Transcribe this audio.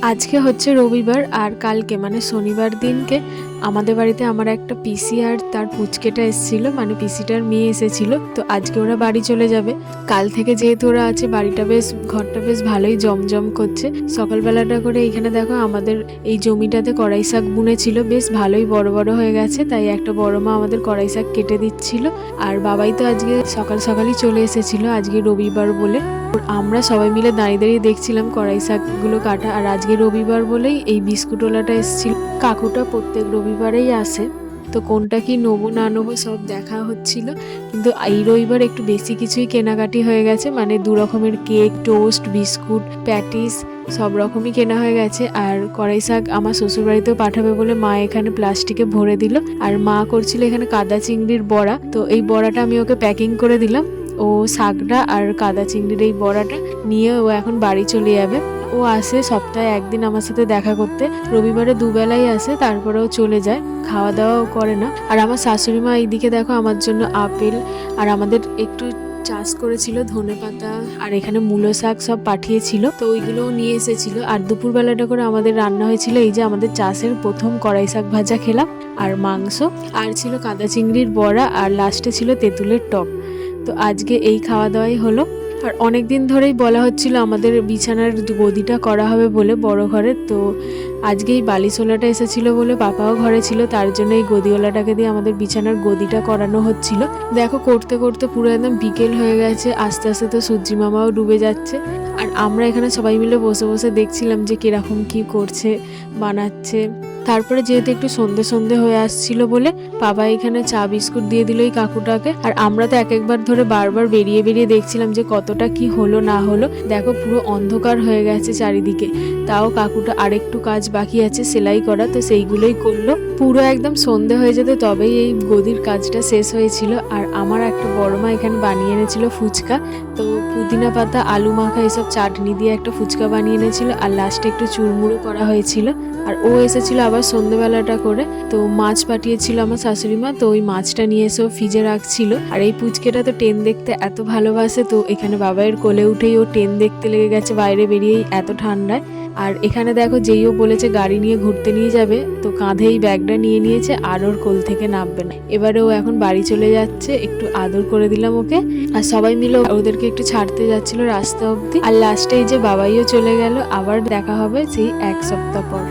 আজকে হচ্ছে রবিবার আর কালকে মানে শনিবার দিনকে আমাদের বাড়িতে আমার একটা পিসি আর তার পুচকেটা এসেছিল, মানে পিসিটার মেয়ে এসেছিল। তো আজকে ওরা বাড়ি চলে যাবে। কাল থেকে যেহেতু ওরা আছে, বাড়িটা বেশ ঘরটা বেশ ভালোই জমজম করছে। সকালবেলাটা করে এখানে দেখো আমাদের এই জমিটাতে কড়াই শাক বুনেছিল, বেশ ভালোই বড় বড় হয়ে গেছে, তাই একটা বড় মা আমাদের কড়াই শাক কেটে দিচ্ছিল। আর বাবাই তো আজকে সকাল সকালই চলে এসেছিল, আজকে রবিবার বলে। আমরা সবাই মিলে দাঁড়িয়ে দাঁড়িয়ে দেখছিলাম কড়াই শাকগুলো কাটা। আর আজকে রবিবার বলেই এই বিস্কুটওয়ালাটা এসেছিল। কাকুটা প্রত্যেক রবিবারেই আসে, তো কোনটা কি নেবো না নেবো সব দেখা হচ্ছিল। কিন্তু এই রবিবার একটু বেশি কিছুই কেনাকাটি হয়ে গেছে, মানে 2 রকমের কেক, টোস্ট, বিস্কুট, প্যাটিস সব রকমই কেনা হয়ে গেছে। আর কড়াই শাক আমার শ্বশুরবাড়িতেও পাঠাবে বলে মা এখানে প্লাস্টিকে ভরে দিল। আর মা করছিল এখানে কাদা চিংড়ির বড়া, তো এই বড়াটা আমি ওকে প্যাকিং করে দিলাম। ও শাকটা আর কাদা চিংড়ির এই বড়াটা নিয়ে ও এখন বাড়ি চলে যাবে। ও আসে সপ্তাহে একদিন আমার সাথে দেখা করতে, রবিবারে দুবেলাই আসে, তারপরেও চলে যায়, খাওয়া দাওয়াও করে না। আর আমার শাশুড়ি মা এইদিকে দেখো আমার জন্য আপেল আর আমাদের একটু চাষ করেছিল ধনেপাতা আর এখানে মূলো শাক সব পাঠিয়েছিল, তো ওইগুলোও নিয়ে এসেছিল। আর দুপুরবেলাটা করে আমাদের রান্না হয়েছিল এই যে আমাদের চাষের প্রথম কড়াই শাক ভাজা খেলাম, আর মাংস, আর ছিল কাদা চিংড়ির বড়া, আর লাস্টে ছিল তেঁতুলের টক। তো আজকে এই খাওয়া দাওয়াই হলো। আর অনেক দিন ধরেই বলা হচ্ছিল আমাদের বিছানার গদিটা করা হবে বলে বড় ঘরের, তো আজকে এই বালিশোলাটা এসেছিল বলে পাপাও ঘরে ছিল, তার জন্য এই গদিওয়ালাটাকে দিয়ে আমাদের বিছানার গদিটা করানো হচ্ছিল। দেখো করতে করতে পুরো একদম বিকেল হয়ে গেছে, আস্তে আস্তে তো সূর্যি মামাও ডুবে যাচ্ছে। আর আমরা এখানে সবাই মিলে বসে বসে দেখছিলাম যে কিরকম কি করছে, বানাচ্ছে। তারপরে যেহেতু একটু সন্ধে সন্ধে হয়ে আসছিল বলে বাবা এখানে চা বিস্কুট দিয়ে দিল এই কাকুটাকে। আর আমরা তো এক একবার ধরে বারবার বেরিয়ে বেরিয়ে দেখছিলাম যে কতটা কি হলো না হলো। দেখো পুরো অন্ধকার হয়ে গেছে চারিদিকে, তাও কাকুটা আরেকটু কাজ বাকি আছে সেলাই করা, তো সেইগুলোই করলো। পুরো একদম সন্ধে হয়ে যেত তবেই এই গদির কাজটা শেষ হয়েছিল। আর আমার একটা বড় মা এখানে বানিয়ে এনেছিল ফুচকা, তো পুদিনা পাতা, আলু মাখা এসব চাটনি দিয়ে একটা ফুচকা বানিয়ে এনেছিল, আর লাস্টে একটু চুরমুড়ো করা হয়েছিল। আর ও এসেছিল আবার সন্ধ্যেবেলাটা করে, তো মাছ পাঠিয়েছিল আমার শাশুড়ি মা, তো ওই মাছটা নিয়ে এসে ও ফ্রিজে রাখছিল। আর এই পুচকেটা তো ট্রেন দেখতে এত ভালোবাসে, তো এখানে বাবাইয়ের কোলে উঠেই ও ট্রেন দেখতে লেগে গেছে বাইরে বেরিয়েই এত ঠান্ডায়। আর এখানে দেখো যেই ও বলেছে গাড়ি নিয়ে ঘুরতে নিয়ে যাবে, তো কাঁধে এই ব্যাগটা নিয়ে নিয়েছে আর ওর কোল থেকে নামবে না। এবারে ও এখন বাড়ি চলে যাচ্ছে, একটু আদর করে দিলাম ওকে। আর সবাই মিলে ওদেরকে একটু ছাড়তে যাচ্ছিল রাস্তা অব্দি। আর লাস্টে এই যে বাবাইও চলে গেল, আবার দেখা হবে সেই 1 সপ্তাহ পর।